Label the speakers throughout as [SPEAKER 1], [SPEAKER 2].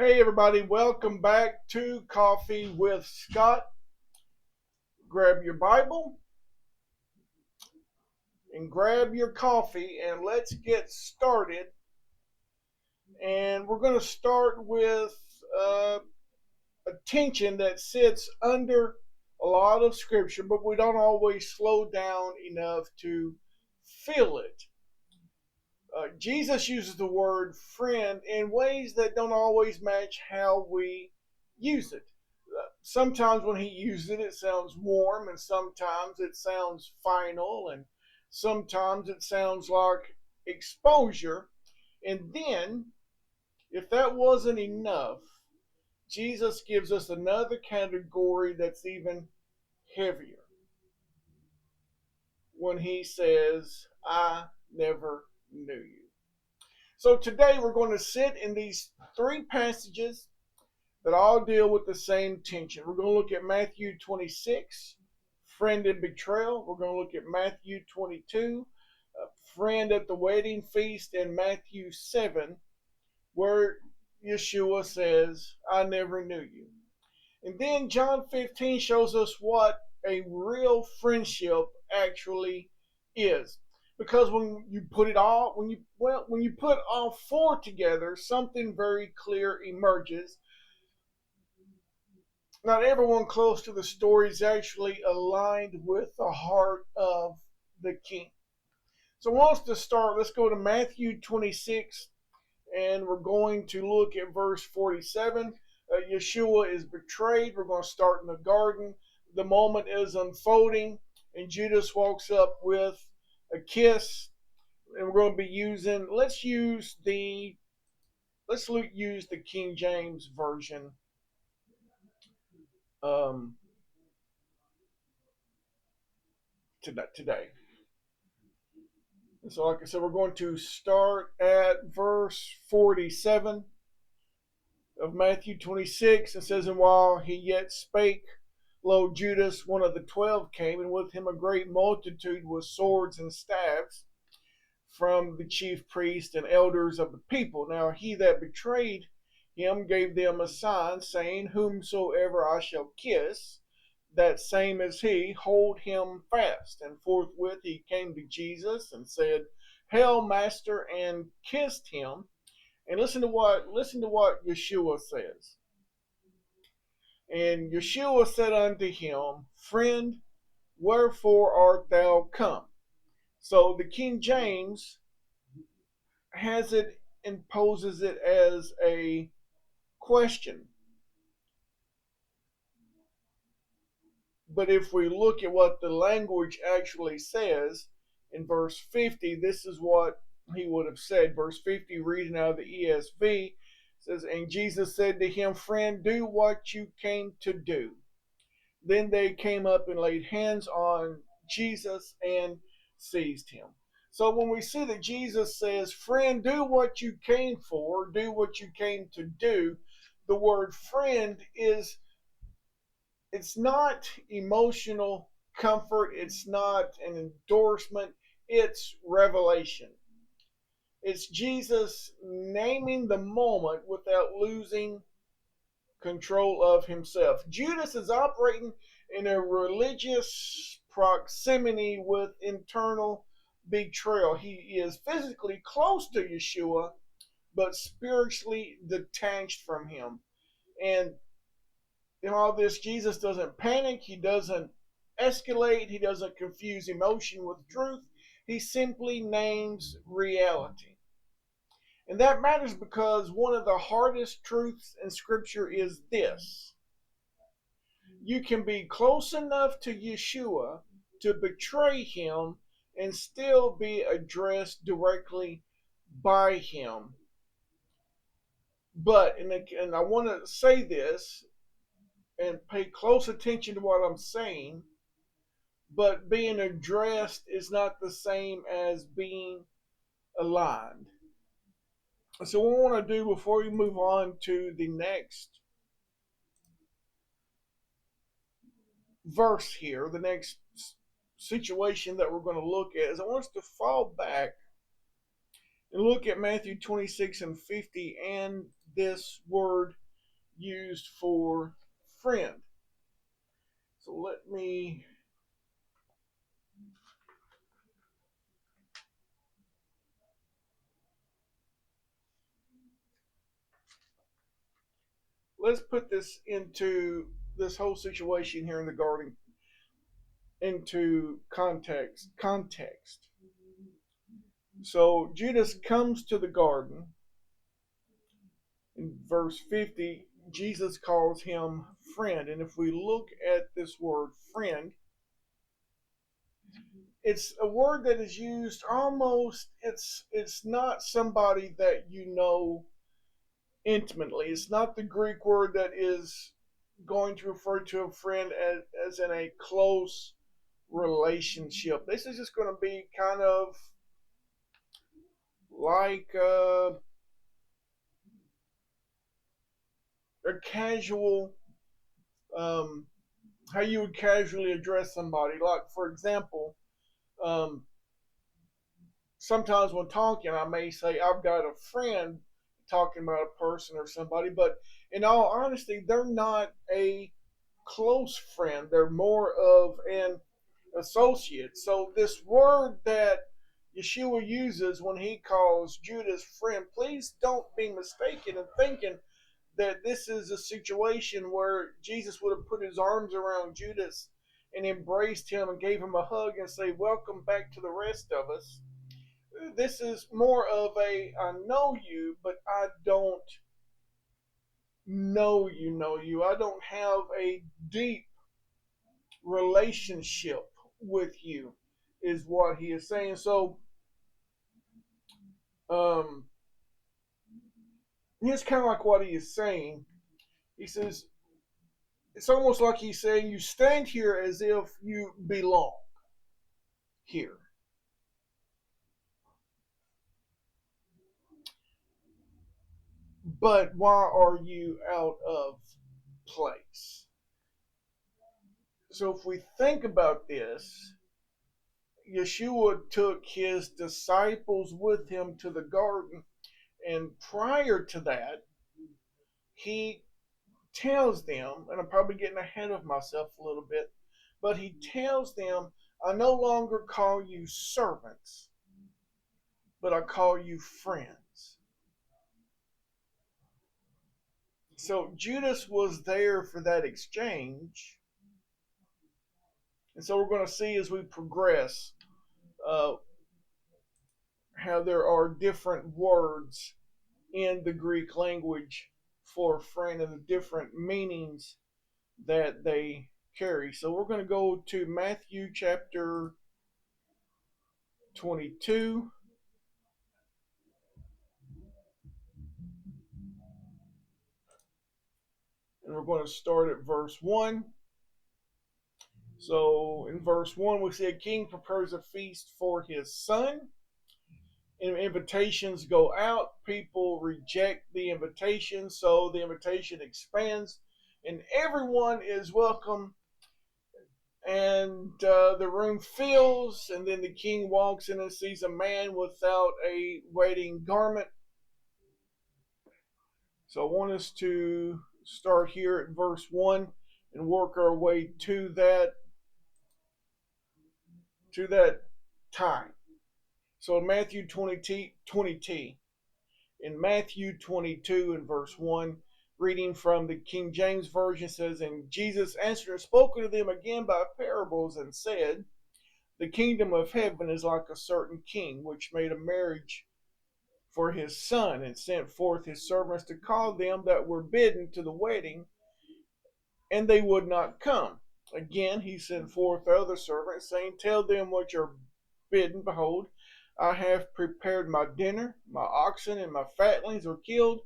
[SPEAKER 1] Hey everybody, welcome back to Coffee with Scott. Grab your Bible and grab your coffee and let's get started. And we're going to start with a tension that sits under a lot of scripture, but we don't always slow down enough to feel it. Jesus uses the word friend in ways that don't always match how we use it. Sometimes when he uses it, it sounds warm, and sometimes it sounds final, and sometimes it sounds like exposure. And then, if that wasn't enough, Jesus gives us another category that's even heavier when he says, I never knew you. So today we're going to sit in these three passages that all deal with the same tension. We're going to look at Matthew 26, friend and betrayal. We're going to look at Matthew 22, friend at the wedding feast, and Matthew 7, where Yeshua says, I never knew you. And then John 15 shows us what a real friendship actually is. Because when you put all four together, something very clear emerges. Not everyone close to the story is actually aligned with the heart of the king. So, once to start, let's go to Matthew 26, and we're going to look at verse 47. Yeshua is betrayed. We're going to start in the garden. The moment is unfolding, and Judas walks up with a kiss. And we're going to be using. Let's use the King James version um, today. So, like I said, we're going to start at verse 47 of Matthew 26. It says, And while he yet spake, lo, Judas, one of the 12, came, and with him a great multitude with swords and staves from the chief priests and elders of the people. Now he that betrayed him gave them a sign, saying, Whomsoever I shall kiss, that same is he, hold him fast. And forthwith he came to Jesus and said, Hail, Master, and kissed him. And listen to what Yeshua says. And Yeshua said unto him, Friend, wherefore art thou come? So the King James has it and poses it as a question. But if we look at what the language actually says in verse 50, this is what he would have said. Verse 50, reading out of the ESV, says, And Jesus said to him, Friend, do what you came to do. Then they came up and laid hands on Jesus and seized him. So when we see that Jesus says, Friend, do what you came for, do what you came to do, the word friend it's not emotional comfort, it's not an endorsement, it's revelation. It's Jesus naming the moment without losing control of himself. Judas is operating in a religious proximity with internal betrayal. He is physically close to Yeshua, but spiritually detached from him. And in all this, Jesus doesn't panic, he doesn't escalate, he doesn't confuse emotion with truth. He simply names reality. And that matters because one of the hardest truths in Scripture is this: you can be close enough to Yeshua to betray him and still be addressed directly by him. But, and I want to say this, and pay close attention to what I'm saying, but being addressed is not the same as being aligned. So what I want to do before we move on to the next verse here, the next situation that we're going to look at, is I want us to fall back and look at Matthew 26 and 50 and this word used for friend. So let's put this whole situation here in the garden into context. So Judas comes to the garden. In verse 50, Jesus calls him friend. And if we look at this word friend, it's a word that is used almost, it's not somebody that you know intimately. It's not the Greek word that is going to refer to a friend as in a close relationship. This is just going to be kind of like a casual, um, how you would casually address somebody. Like, for example, um, sometimes when talking, I may say, I've got a friend, talking about a person or somebody, but in all honesty, they're not a close friend. They're more of an associate. So, this word that Yeshua uses when he calls Judas friend, please don't be mistaken in thinking that this is a situation where Jesus would have put his arms around Judas and embraced him and gave him a hug and say, welcome back to the rest of us. This is more of I know you, but I don't know you. I don't have a deep relationship with you, is what he is saying. So, um, here's kind of like what he is saying. He says, it's almost like he's saying, you stand here as if you belong here. But why are you out of place? So if we think about this, Yeshua took his disciples with him to the garden, and prior to that, he tells them, and I'm probably getting ahead of myself a little bit, but he tells them, I no longer call you servants, but I call you friends. So Judas was there for that exchange. And so we're going to see as we progress uh, how there are different words in the Greek language for friend and the different meanings that they carry. So we're going to go to Matthew chapter 22. And we're going to start at verse 1. So in verse 1, we see a king prepares a feast for his son. And invitations go out. People reject the invitation, so the invitation expands, and everyone is welcome. And the room fills, and then the king walks in and sees a man without a wedding garment. So I want us to start here at verse 1 and work our way to that time. So in Matthew 20, in Matthew 22 and verse 1, reading from the King James Version, says, and Jesus answered and spoke to them again by parables and said, the kingdom of heaven is like a certain king which made a marriage for his son and sent forth his servants to call them that were bidden to the wedding, and they would not come. Again, he sent forth other servants, saying, tell them what you're bidden. Behold, I have prepared my dinner. My oxen and my fatlings are killed,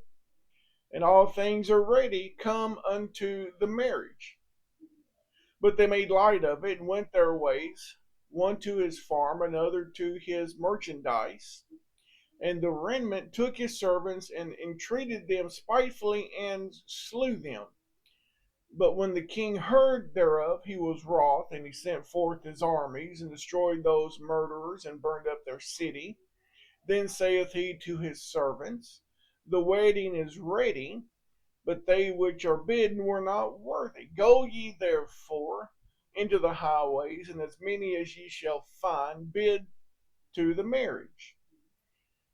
[SPEAKER 1] and all things are ready. Come unto the marriage. But they made light of it and went their ways, one to his farm, another to his merchandise. And the remnant took his servants and entreated them spitefully and slew them. But when the king heard thereof, he was wroth, and he sent forth his armies, and destroyed those murderers, and burned up their city. Then saith he to his servants, The wedding is ready, but they which are bidden were not worthy. Go ye therefore into the highways, and as many as ye shall find, bid to the marriage.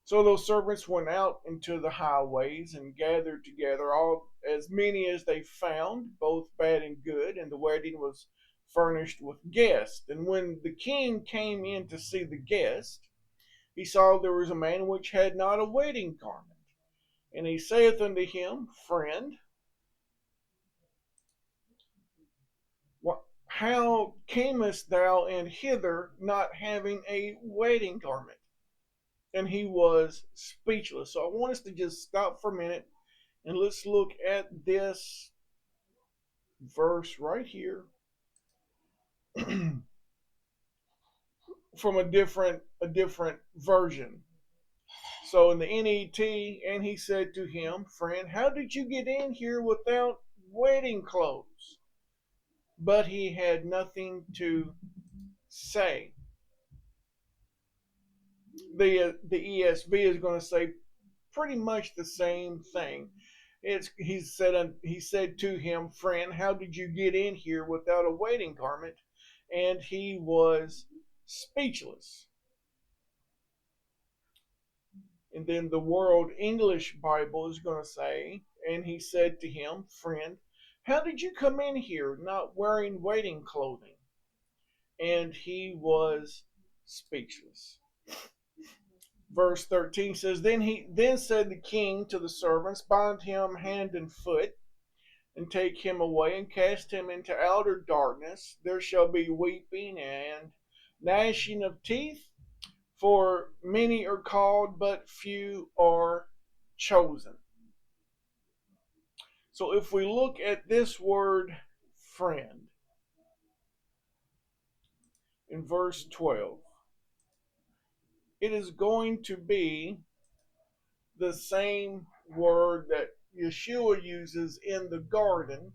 [SPEAKER 1] So those servants went out into the highways and gathered together all as many as they found, both bad and good, and the wedding was furnished with guests. And when the king came in to see the guest, he saw there was a man which had not a wedding garment. And he saith unto him, Friend, how camest thou in hither not having a wedding garment? And he was speechless. So I want us to just stop for a minute and let's look at this verse right here from a different version. So in the NET, and he said to him, Friend, how did you get in here without wedding clothes? But he had nothing to say. The ESV is going to say pretty much the same thing. He said to him, Friend, how did you get in here without a wedding garment? And he was speechless. And then the World English Bible is going to say, and he said to him, Friend, how did you come in here not wearing wedding clothing? And he was speechless. Verse 13 says, Then said the king to the servants, Bind him hand and foot, and take him away, and cast him into outer darkness. There shall be weeping and gnashing of teeth, for many are called, but few are chosen. So if we look at this word friend in verse 12, it is going to be the same word that Yeshua uses in the garden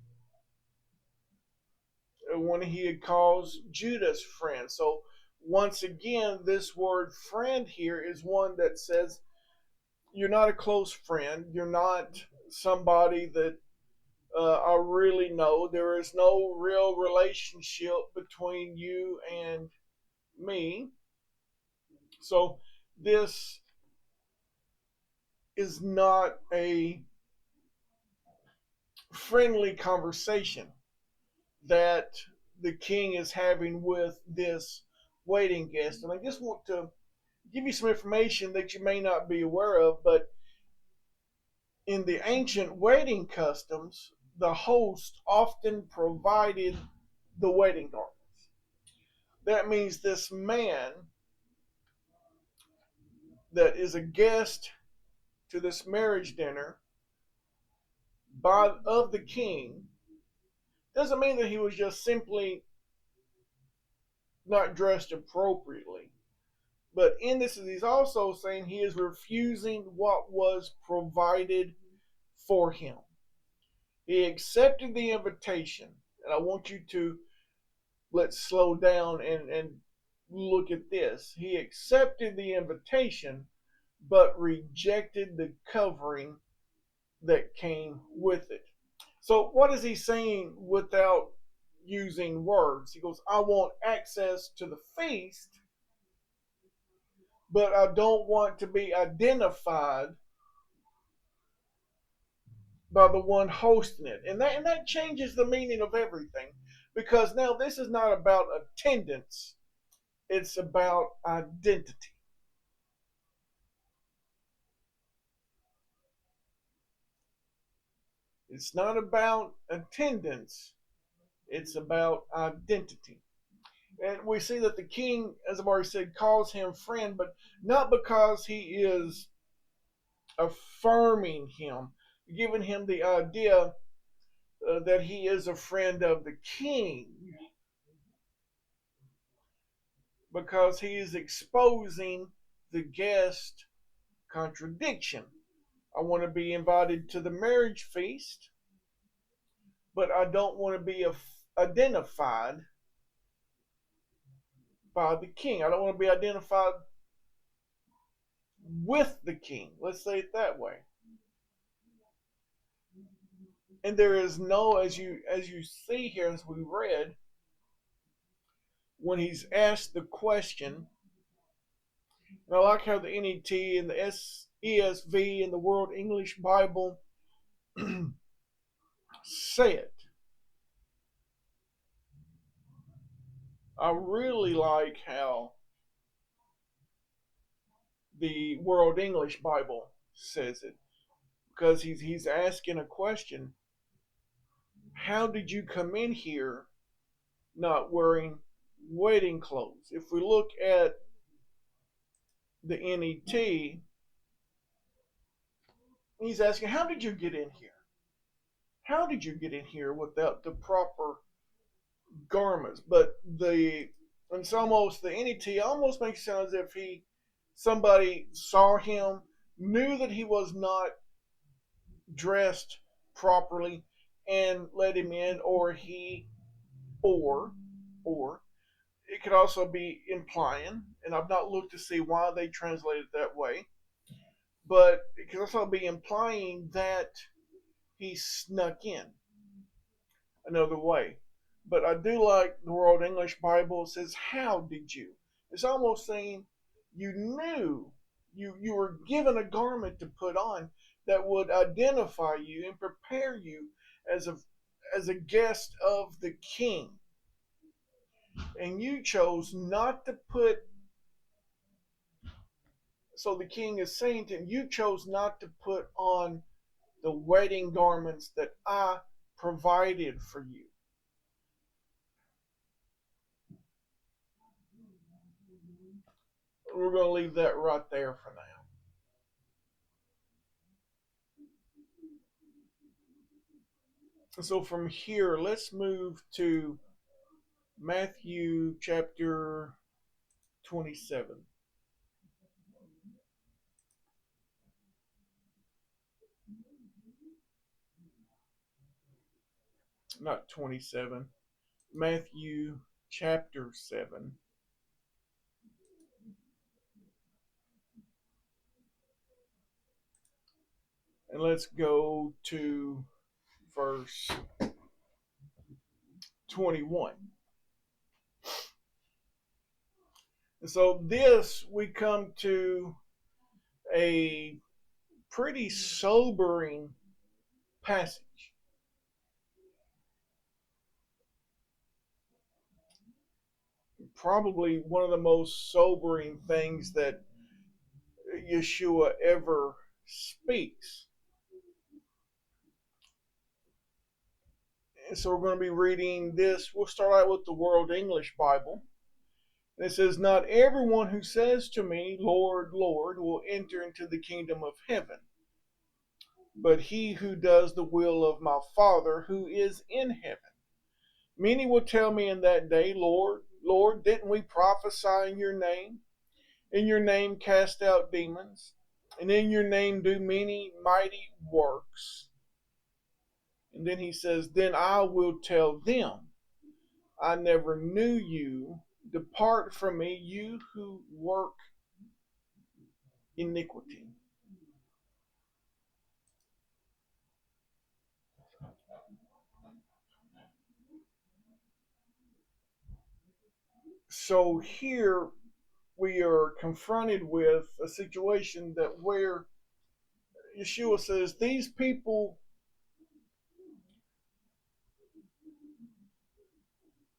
[SPEAKER 1] when he calls Judas friend. So once again, this word friend here is one that says you're not a close friend. You're not somebody that I really know. There is no real relationship between you and me. So this is not a friendly conversation that the king is having with this waiting guest. And I just want to give you some information that you may not be aware of, but in the ancient wedding customs, the host often provided the wedding garments. That means this man that is a guest to this marriage dinner of the king doesn't mean that he was just simply not dressed appropriately. But in this, he's also saying he is refusing what was provided for him. He accepted the invitation. And I want you to let's slow down and look at this. He accepted the invitation, but rejected the covering that came with it. So, what is he saying without using words? He goes, I want access to the feast, but I don't want to be identified by the one hosting it. And that changes the meaning of everything, because now this is not about attendance, it's about identity. It's not about attendance, it's about identity. And we see that the king, as I've already said, calls him friend, but not because he is affirming him, giving him the idea that he is a friend of the king, because he is exposing the guest contradiction. I want to be invited to the marriage feast, but I don't want to be identified by the king. I don't want to be identified with the king. Let's say it that way. And there is no, as you see here, as we read, when he's asked the question, and I like how the NET and the ESV and the World English Bible say it. I really like how the World English Bible says it, because he's asking a question. How did you come in here not wearing wedding clothes? If we look at the NET, he's asking, how did you get in here? How did you get in here without the proper garments? But it's almost, the NET almost makes it sound as if somebody saw him, knew that he was not dressed properly, and let him in, or or it could also be implying, and I've not looked to see why they translate it that way, but it could also be implying that he snuck in another way. But I do like the World English Bible. It says, how did you? It's almost saying you knew, you were given a garment to put on that would identify you and prepare you as a guest of the king. And you chose not to put, so the king is saying to him, you chose not to put on the wedding garments that I provided for you. We're going to leave that right there for now. So from here, let's move to Matthew chapter 27. Not 27. Matthew chapter 7. And let's go to verse 21. And so this, we come to a pretty sobering passage. Probably one of the most sobering things that Yeshua ever speaks. And so we're going to be reading this. We'll start out with the World English Bible. And it says, not everyone who says to me, Lord, Lord, will enter into the kingdom of heaven, but he who does the will of my Father who is in heaven. Many will tell me in that day, Lord, Lord, didn't we prophesy in your name? In your name cast out demons, and in your name do many mighty works. And then he says, then I will tell them, I never knew you. Depart from me, you who work iniquity. So here we are confronted with a situation that where Yeshua says these people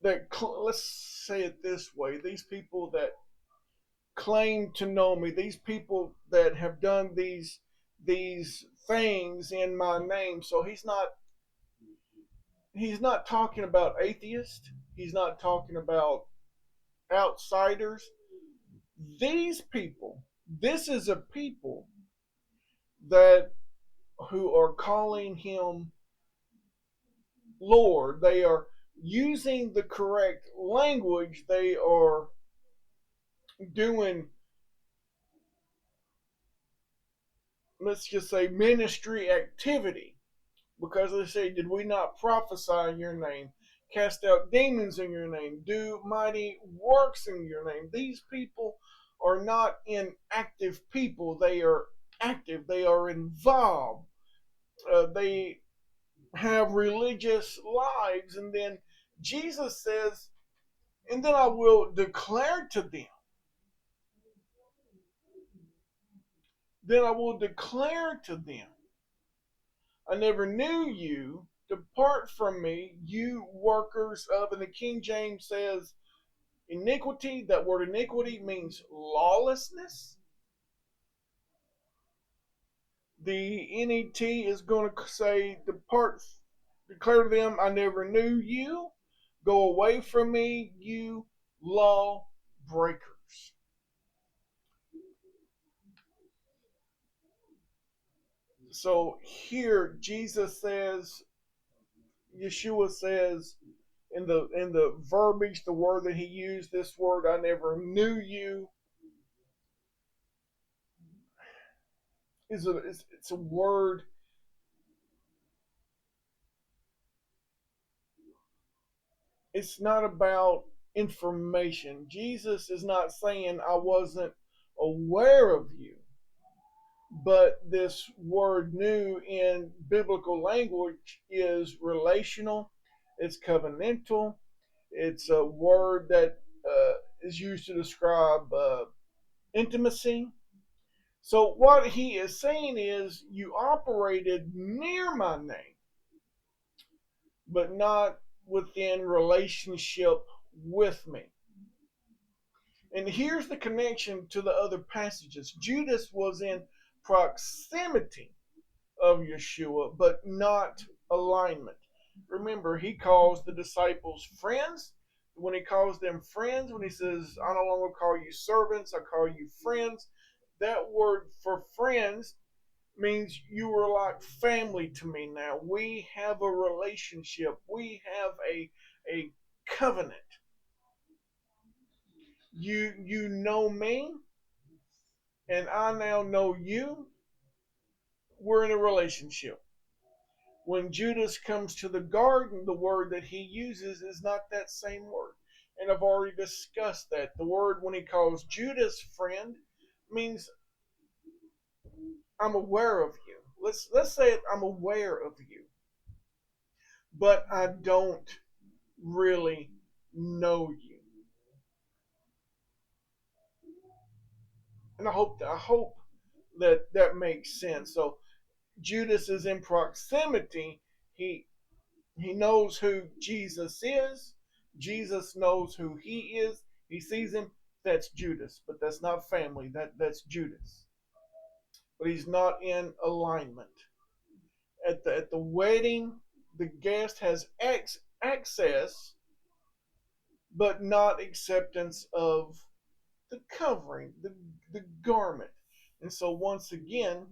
[SPEAKER 1] that, let's say it this way, these people that claim to know me, these people that have done these things in my name. So he's not talking about atheists. He's not talking about outsiders. These people, this is a people that who are calling him Lord. They are using the correct language. They are doing, let's just say, ministry activity. Because they say, did we not prophesy in your name, cast out demons in your name, do mighty works in your name? These people are not inactive people. They are active. They are involved. have religious lives. And then Jesus says, and then I will declare to them, then I will declare to them, I never knew you. Depart from me, you workers of, and the King James says, iniquity. That word iniquity means lawlessness. The NET is going to say, depart, declare to them, I never knew you. Go away from me, you law breakers. So here Jesus says, Yeshua says, in the verbiage, the word that he used, this word, I never knew you, it's a word. It's not about information. Jesus is not saying I wasn't aware of you, but this word new in biblical language is relational, it's covenantal, it's a word that is used to describe intimacy. So, what he is saying is, you operated near my name, but not within relationship with me. And here's the connection to the other passages. Judas was in proximity of Yeshua, but not alignment. Remember, he calls the disciples friends. When he calls them friends, when he says, I no longer call you servants, I call you friends, that word for friends means you are like family to me now. We have a relationship, we have a covenant. You know me, and I now know you. We're in a relationship. When Judas comes to the garden, the word that he uses is not that same word. And I've already discussed that. The word when he calls Judas friend means I'm aware of you. Let's say it, I'm aware of you, but I don't really know you. And I hope that that makes sense. So Judas is in proximity. He knows who Jesus is. Jesus knows who he is. He sees him. That's Judas, but that's not family. That's Judas. But he's not in alignment. At the wedding, the guest has access, but not acceptance of the covering, the garment. And so once again,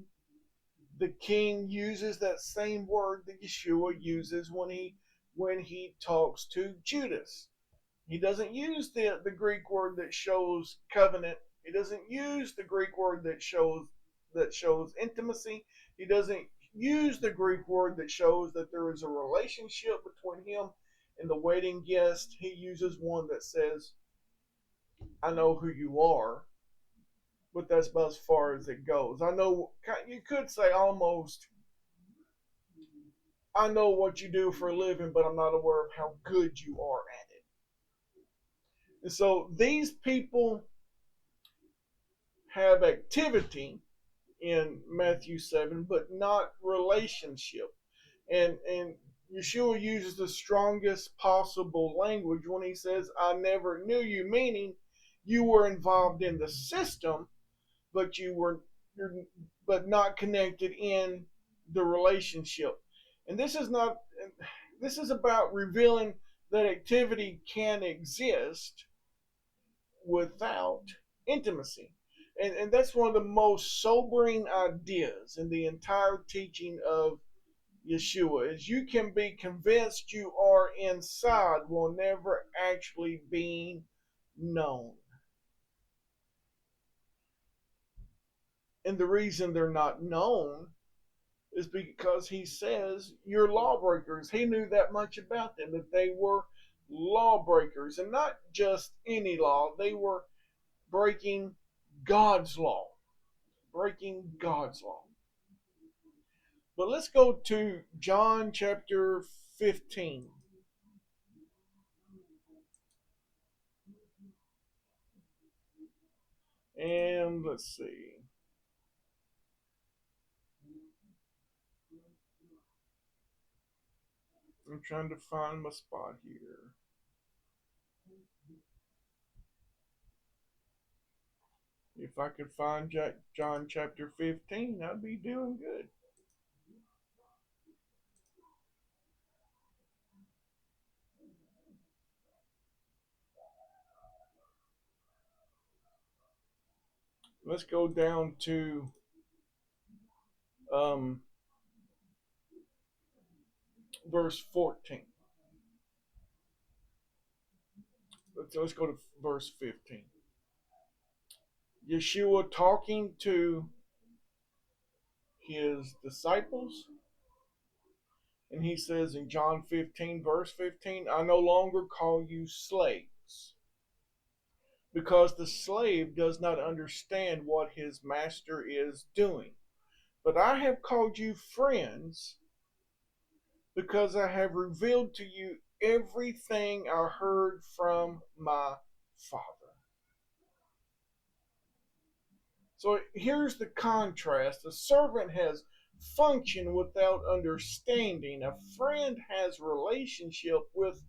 [SPEAKER 1] the king uses that same word that Yeshua uses when he talks to Judas. He doesn't use the Greek word that shows covenant. He doesn't use the Greek word that shows intimacy. He doesn't use the Greek word that shows that there is a relationship between him and the wedding guest. He uses one that says, I know who you are, but that's about as far as it goes. I know, you could say almost, I know what you do for a living, but I'm not aware of how good you are at it. And so these people have activity in Matthew 7, but not relationship. And Yeshua uses the strongest possible language when he says, I never knew you, meaning you were involved in the system, but but not connected in the relationship. And this is about revealing that activity can exist without intimacy. And that's one of the most sobering ideas in the entire teaching of Yeshua is you can be convinced you are inside while never actually being known. And the reason they're not known is because he says you're lawbreakers. He knew that much about them, that they were lawbreakers, and not just any law. They were breaking God's law. Breaking God's law. But let's go to John chapter 15. And let's see. I'm trying to find my spot here. If I could find John chapter 15, I'd be doing good. Let's go down to um, verse 14. Let's go to verse 15. Yeshua talking to his disciples, and he says in John 15, verse 15, I no longer call you slaves, because the slave does not understand what his master is doing. But I have called you friends, because I have revealed to you everything I heard from my Father. So here's the contrast. A servant has function without understanding. A friend has relationship with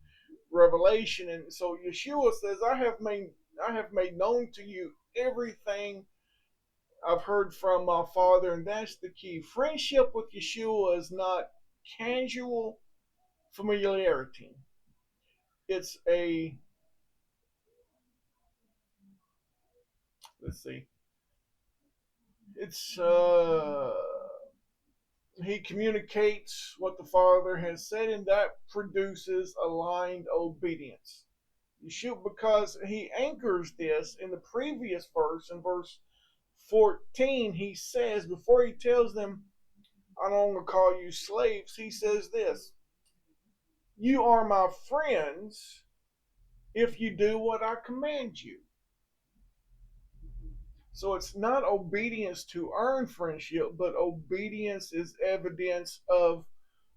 [SPEAKER 1] revelation. And so Yeshua says, I have made known to you everything I've heard from my Father, and that's the key. Friendship with Yeshua is not casual familiarity. It's a let's see. It's he communicates what the Father has said, and that produces aligned obedience. Yeshua, because he anchors this in the previous verse, in verse 14, he says, before he tells them, I no longer call you slaves, he says this: You are my friends if you do what I command you. So it's not obedience to earn friendship, but obedience is evidence of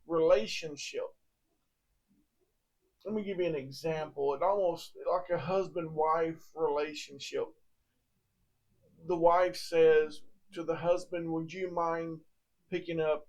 [SPEAKER 1] relationship. Let me give you an example. It almost like a husband wife relationship. The wife says to the husband, would you mind picking up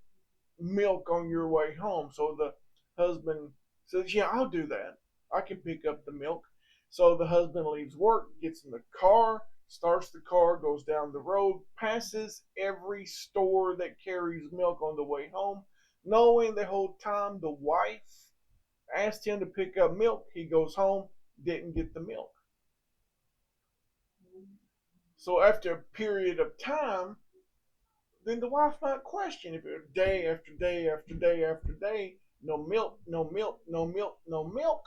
[SPEAKER 1] milk on your way home? So the husband says, yeah, I'll do that. I can pick up the milk. So the husband leaves work, gets in the car, starts the car, goes down the road, passes every store that carries milk on the way home, knowing the whole time the wife asked him to pick up milk. He goes home, didn't get the milk. So after a period of time, then the wife might question if it day after day after day after day, no milk, no milk, no milk, no milk.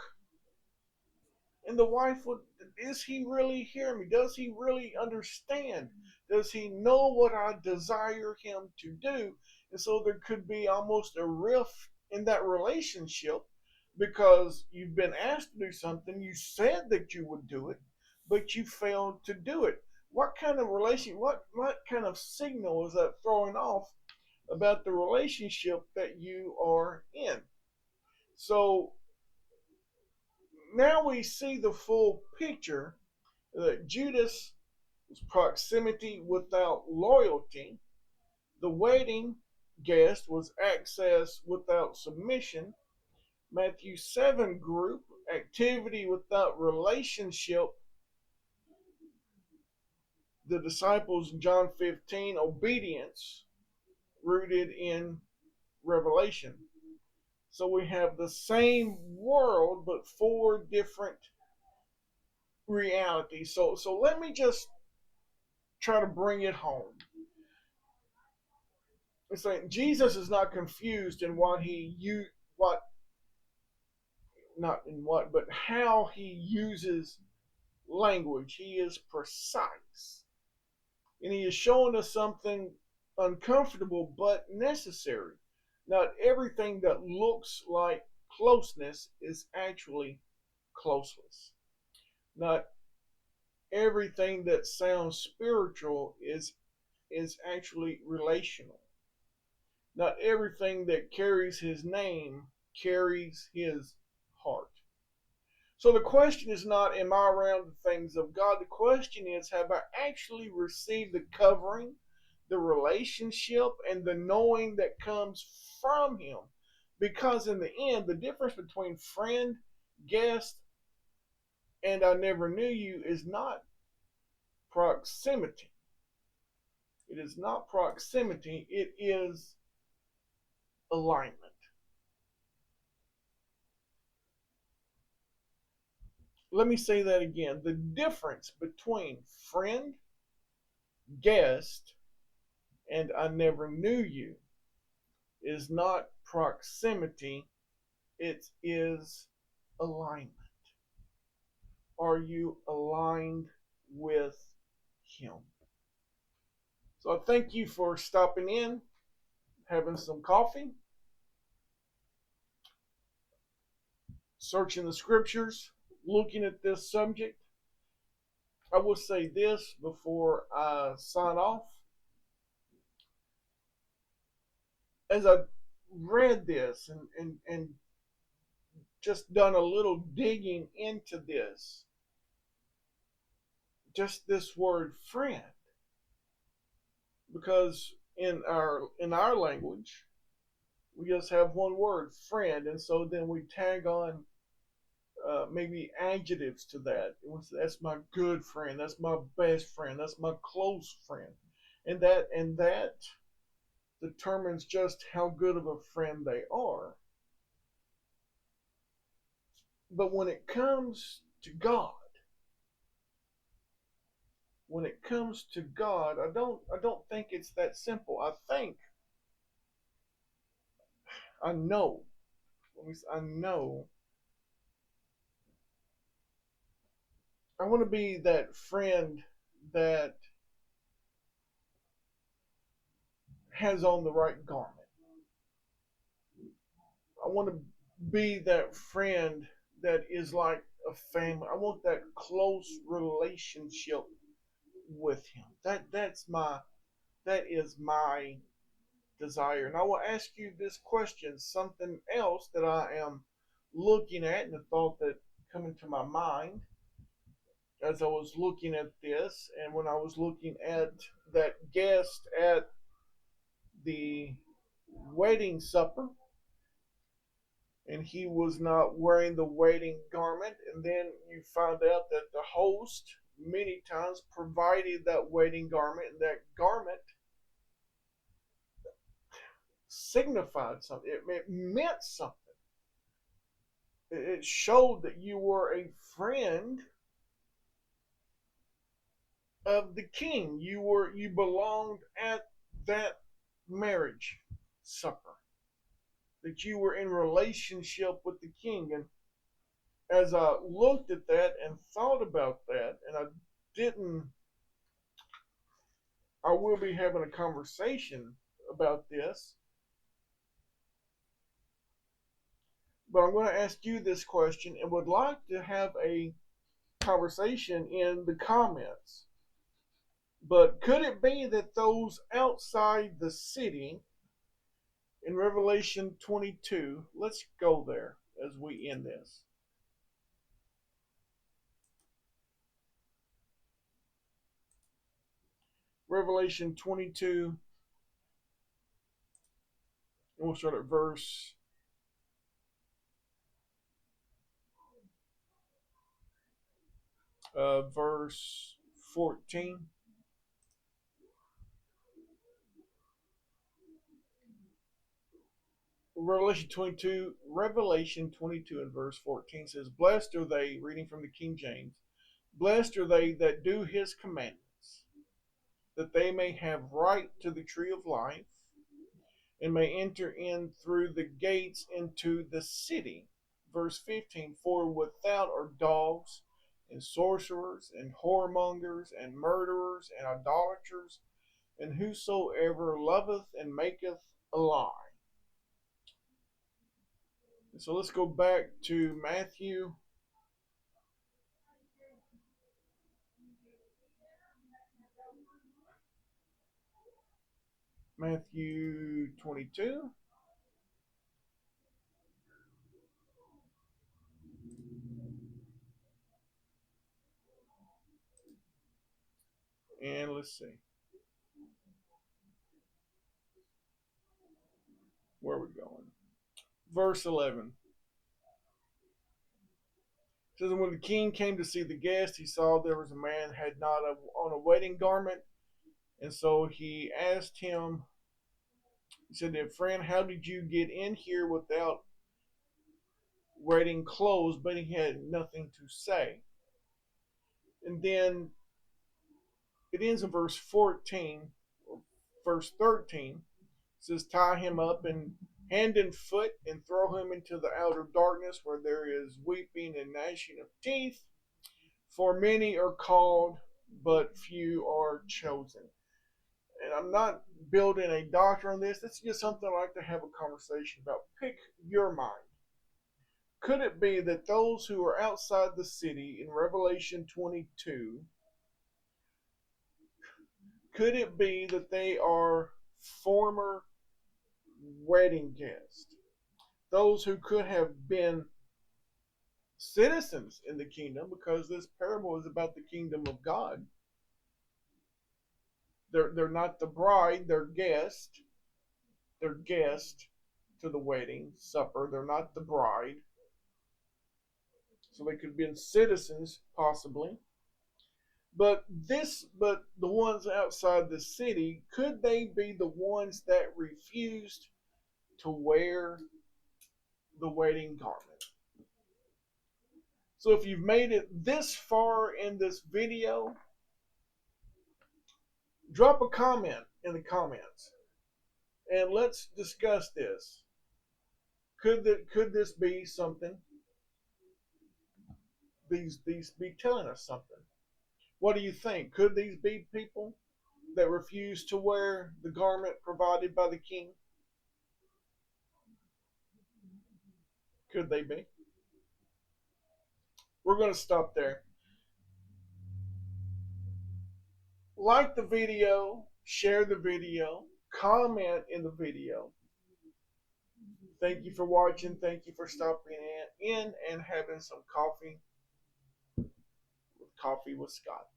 [SPEAKER 1] And the wife would, is he really hearing me? Does he really understand? Does he know what I desire him to do? And so there could be almost a rift in that relationship because you've been asked to do something, you said that you would do it, but you failed to do it. What kind of relation, what kind of signal is that throwing off about the relationship that you are in? So now we see the full picture that Judas was proximity without loyalty. The wedding guest was access without submission. Matthew 7 group, activity without relationship. The disciples in John 15, obedience rooted in revelation. So we have the same world, but four different realities. So let me just try to bring it home. It's like Jesus is not confused in what not in what, but how he uses language. He is precise. And he is showing us something uncomfortable but necessary. Not everything that looks like closeness is actually closeness. Not everything that sounds spiritual is actually relational. Not everything that carries his name carries his heart. So the question is not, am I around the things of God? The question is, have I actually received the covering, the relationship, and the knowing that comes from him? Because in the end, the difference between friend, guest, and I never knew you is not proximity. It is not proximity, it is alignment. Let me say that again. The difference between friend, guest, and I never knew you is not proximity, it is alignment. Are you aligned with him? So I thank you for stopping in, having some coffee, searching the scriptures, looking at this subject. I will say this before I sign off. As I read this and just done a little digging into this, just this word friend, because in our language we just have one word, friend, and so then we tag on maybe adjectives to that. That's my good friend, that's my best friend, that's my close friend, and that determines just how good of a friend they are. But when it comes to God, I don't think it's that simple. I know. I know. I want to be that friend that has on the right garment. I want to be that friend that is like a family. I want that close relationship with him. That is my desire. And I will ask you this question, something else that I am looking at, and the thought that come into my mind as I was looking at this, and when I was looking at that guest at the wedding supper, and he was not wearing the wedding garment, and then you found out that the host many times provided that wedding garment, and that garment signified something. It meant something. It showed that you were a friend of the king. You belonged at that marriage supper. That you were in relationship with the king. And as I looked at that and thought about that, and didn't I will be having a conversation about this, but I'm going to ask you this question and would like to have a conversation in the comments. But could it be that those outside the city in Revelation 22, let's go there as we end this. Revelation 22, and we'll start at verse 14. Revelation 22 and verse 14 says, Blessed are they, reading from the King James, blessed are they that do his commandments, that they may have right to the tree of life, and may enter in through the gates into the city. Verse 15, for without are dogs, and sorcerers, and whoremongers, and murderers, and idolaters, and whosoever loveth and maketh a lie. So let's go back to Matthew 22. And let's see. Where are we going? Verse 11. It says, and when the king came to see the guest, he saw there was a man had not on a wedding garment. And so he asked him, he said, friend, how did you get in here without wedding clothes? But he had nothing to say. And then it ends in verse 14, or verse 13. It says, tie him up and hand and foot and throw him into the outer darkness where there is weeping and gnashing of teeth. For many are called, but few are chosen. And I'm not building a doctrine on this. It's just something I like to have a conversation about. Pick your mind. Could it be that those who are outside the city in Revelation 22, could it be that they are former wedding guests? Those who could have been citizens in the kingdom, because this parable is about the kingdom of God. They're not the bride, they're guests. They're guests to the wedding supper. They're not the bride. So they could have been citizens, possibly. But the ones outside the city, could they be the ones that refused to wear the wedding garment? So if you've made it this far in this video, drop a comment in the comments and let's discuss this. Could this be something? These be telling us something. What do you think? Could these be people that refuse to wear the garment provided by the king? Could they be? We're going to stop there. Like the video, share the video, comment in the video. Thank you for watching. Thank you for stopping in and having some coffee with Scott.